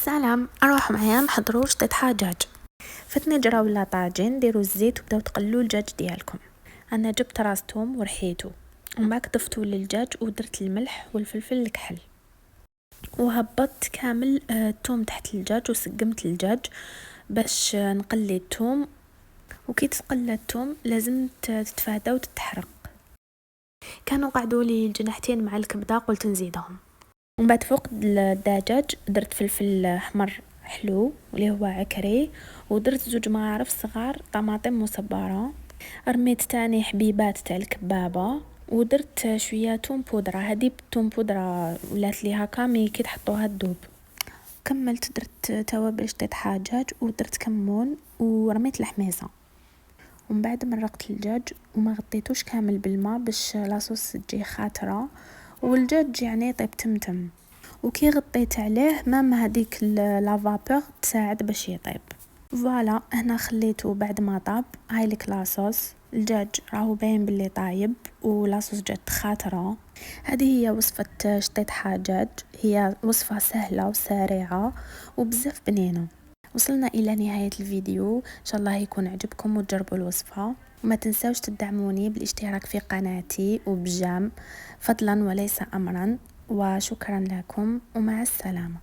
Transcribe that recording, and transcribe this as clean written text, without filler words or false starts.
سلام، اروح معايا نحضروا شطيط حجاج. فتنجره ولا طاجين، ديروا الزيت وبداو تقلوا الدجاج ديالكم. انا جبت راس توم ورحيتو، ومن بعد ضفتو للدجاج ودرت الملح والفلفل الكحل وهبطت كامل الثوم تحت الدجاج وسقمت الدجاج باش نقلي الثوم. وكي تقلى الثوم لازم تتفادى وتتحرق. كانوا قعدوا لي الجناحتين مع الكبده، قلت نزيدهم. ومن بعد فوق الدجاج درت فلفل احمر حلو اللي هو عكري، ودرت 2 مغارف صغار طماطم مصبره، رميت تاني حبيبات تاع الكبابه، ودرت شويه توم بودره. هذه توم بودره ولات لي هكا مي كي تحطوها تذوب. كملت درت توابل شطيط حجاج ودرت كمون ورميت الحميصه، ومن بعد مرقت الدجاج وما غطيتوش كامل بالماء باش لاصوص تجي خاطره والدجاج يعني يطيب تمتم. وكي غطيت عليه مام هذيك لا فابور تساعد باش يطيب. فوالا هنا خليته بعد ما طاب. هاي لك لاصوص الدجاج راهو باين باللي طايب ولاصوص جات خاطره. هذه هي وصفه شطيط حجاج، هي وصفه سهله وسريعه وبزاف بنينه. وصلنا الى نهايه الفيديو، ان شاء الله يكون عجبكم وتجربوا الوصفه. وما تنساوش تدعموني بالاشتراك في قناتي وبجام، فضلا وليس امرا. وشكرا لكم ومع السلامه.